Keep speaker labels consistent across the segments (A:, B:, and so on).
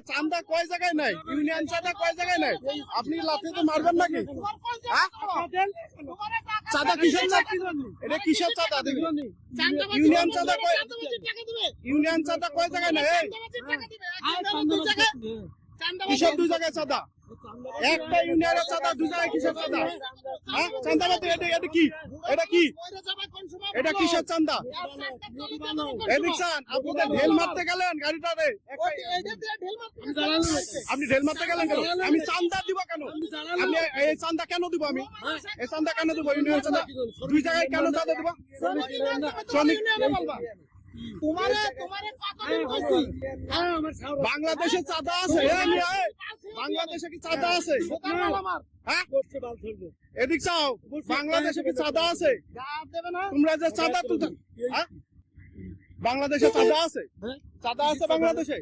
A: চান্দা কয় জায়গায় নাই, ইউনিয়ন চাঁদা কয় জায়গায় নাই, আপনি লাঠিতে মারবেন নাকি? চাঁদা কিসের চাঁদা? এটা কিসের চাঁদা? দেখুন ইউনিয়ন চাঁদা কয়, ইউনিয়ন চাঁদা কয় জায়গায় নাই? কিসের 2 জায়গায় চাঁদা? একটা ইউনিয়নের চাঁদা 2 জায়গায় কিসের চাঁদা? হ্যাঁ চাঁদাবাজি, এটা কি? এটা কি? এটা কিসের চাঁদা? আপনি ঢেল মারতে গেলেন গাড়িটারে, আপনি ঢেল মারতে গেলেন কেন? আমি চাঁদা দিব কেন? আমি এই চাঁদা কেন দিব? আমি এই চাঁদা কেন দিব? ইউনিয়ন চাঁদা 2 জায়গায় কেন চাঁদা দিব? শ্রমিক বাংলাদেশে চাঁদা আছে? বাংলাদেশে কি চাঁদা আছে? এদিক চাও, বাংলাদেশে কি চাঁদা আছে? তোমরা যে চাঁদা তুলতে, বাংলাদেশে চাঁদা আছে? চাঁদা আছে বাংলাদেশে?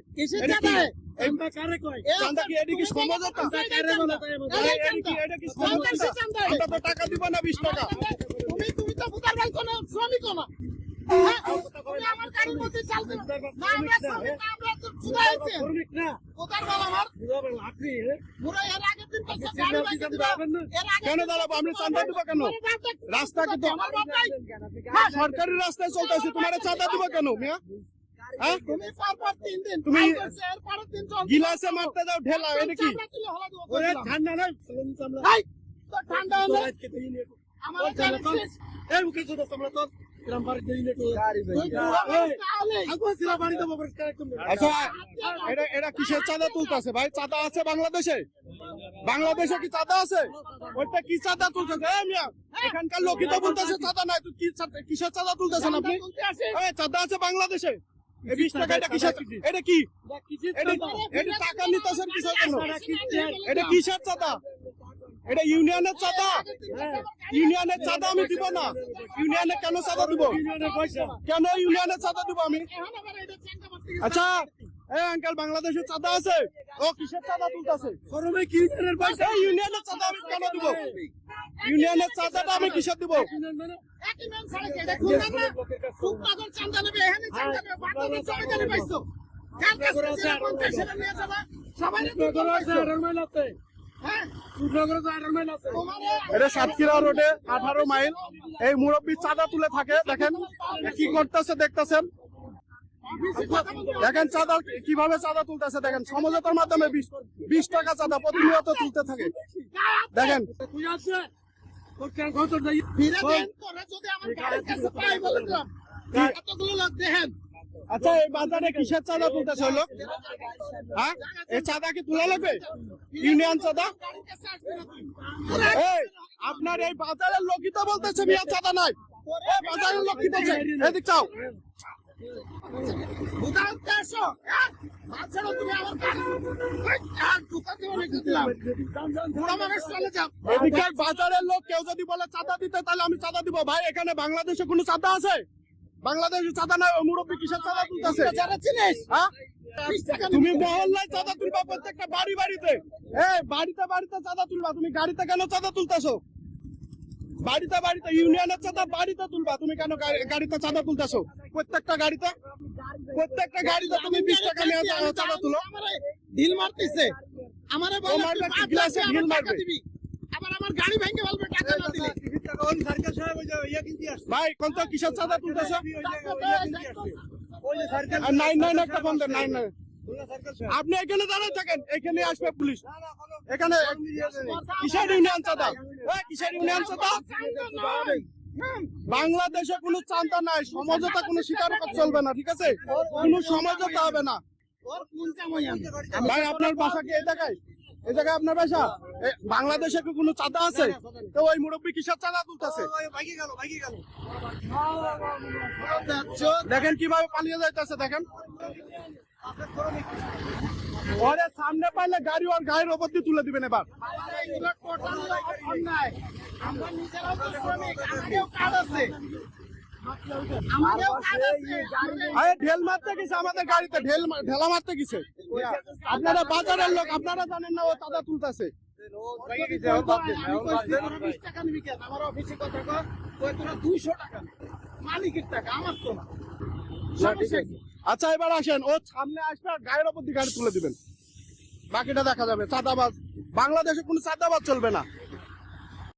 A: চাঁদা কি? এটি কি সমঝোতা? আমরা তো টাকা দিব না 20 টাকা।
B: তুমি তো শ্রমিক না, আমার গাড়ির মধ্যে চালবে না, আমরা শ্রমিক না, আমরা তো চুরা হয়েছে কোথার বল আমার পুরো এর আগের দিন তো গাড়ি লাগিয়ে দিবেন
A: কেন দাঁড়াবো? আপনি চাঁদা দিব কেন? রাস্তা কিন্তু সরকারি রাস্তায় চলতেছে, তোমার চাঁদা দিব কেন মিয়া?
B: তুমি পরপর 3 দিন
A: তুমি
B: এরপরের দিন
A: গিলাসে মারতে যাও ঢেলা, এটা কি?
B: ঠান্ডা নাই তো ঠান্ডা হলো আমার
A: এই মুখে তো তোমরা তো এটা কিসের চাঁদা তুলতেছে ভাই? চাঁদা আছে বাংলাদেশে? বাংলাদেশে কি চাঁদা আছে? ওইটা কি চাঁদা তুলতেছে? এখানকার লোকই তো বলতেছে চাঁদা নাই, তুই কিসের চাঁদা তুলতেছেন আপনি? চাঁদা আছে বাংলাদেশে? 20 টাকা এটা কিসের? এটা কি? এটা টাকা নিতেছেন কিসের জন্য? এটা কিসের চাঁদা? এটা ইউনিয়নের চাঁদা? ইউনিয়নের চাঁদা আমি দিব না। ইউনিয়নে কেন চাঁদা দিব? কেন ইউনিয়নের চাঁদা দিব আমি? আচ্ছা এই আঙ্কেল, বাংলাদেশের চাঁদা আছে? ও কিসের চাঁদা তুলতেছে? ইউনিয়নের চাঁদা আমি কেন দিব? ইউনিয়নের চাঁদাটা আমি কিসের দিব? এটা সাতক্ষীরা রোডে 18 মাইল। এই মুরব্বী চাঁদা তুলে থাকে, দেখেন কি করতেছে, দেখতেছেন দেখেন চাঁদা কিভাবে চাঁদা তুলতেছে, দেখেন সমঝোতার মাধ্যমে 20 টাকা চাঁদা প্রতিনিয়ত তুলতে থাকে। দেখেন আচ্ছা এই বাজারে কিসের চাঁদা তুলতেছে লোক? হ্যাঁ এই চাঁদা কি তোলা লাগবে? ইউনিয়ন চাঁদা? এই আপনার এই বাজারের লোকই তো বলতেছে মিয়া চাঁদা নাই। বাজারের লোক কি বলছে? এদিক চাও, বাজারের লোক কেউ যদি বলে চাঁদা দিতে তাহলে আমি চাঁদা দিব। ভাই এখানে বাংলাদেশে কোনো চাঁদা আছে? বাংলাদেশে চাঁদা নাই, মুরব্বী কিসের চাঁদা তুলতেছে? তুমি মহল্লায় চাঁদা তুলবা, প্রত্যেকটা বাড়ি বাড়িতে, বাড়িতে বাড়িতে চাঁদা তুলবা। তুমি গাড়িতে কেন চাঁদা তুলতেছো? বাড়িতে বাড়িতে ইউনিয়নের চাঁদা বাড়িতে তুলবা, তুমি কেন গাড়িতে চাঁদা তুলতেছো? প্রত্যেকটা গাড়িতে তুমি 20 টাকা নিয়ে চাঁদা তুলো।
B: ঢিল মারতেছে আমারে বলে
A: গ্লাসে ঢিল মারবে,
B: আবার আমার গাড়ি ভেঙে ফেলবে টাকা না দিলে।
A: ভাই কোন তো কিসের চাঁদা তুলতেছে? নাই একটা ফোন দেন। নাই আপনি এখানে দাঁড়ায় থাকেন, এখানে আসবে পুলিশ। এখানে কিসের ইউনিয়ন চাঁদা? কিসের ইউনিয়ন চাঁদা? বাংলাদেশে কোনো চাঁদা নাই, সমঝোতা কোনো স্বীকার চলবে না, ঠিক আছে? কোনো সমঝোতা হবে না। ভাই আপনার বাসা কি এই জায়গায়? এই জায়গায় আপনার বাসা? বাংলাদেশে কি কোনো চাঁদা আছে? তো ওই মুরব্বী কিসের চাঁদা তুলতেছে? দেখেন কিভাবে পালিয়ে যাইতেছে, দেখেন ওরে সামনে পাইলে গাড়ি ওর গায়ের ওপর দিয়ে তুলে দিবেন। এবার ঢেল মারতে গেছে আমাদের গাড়িতে, ঢেলা মারতে গেছে। আপনারা বাজারের লোক, আপনারা জানেন না ও চাঁদা তুলতেছে।
B: আমার অফিসে কথা কয় 200 টাকা মালিকের টাকা, আমার তো না।
A: আচ্ছা এবার আসেন, ও সামনে আসবে আর গায়ের ওপর দিয়ে গাড়ি তুলে দিবেন, বাকিটা দেখা যাবে। চাঁদাবাজ বাংলাদেশে কোনো চাঁদাবাজ চলবে না।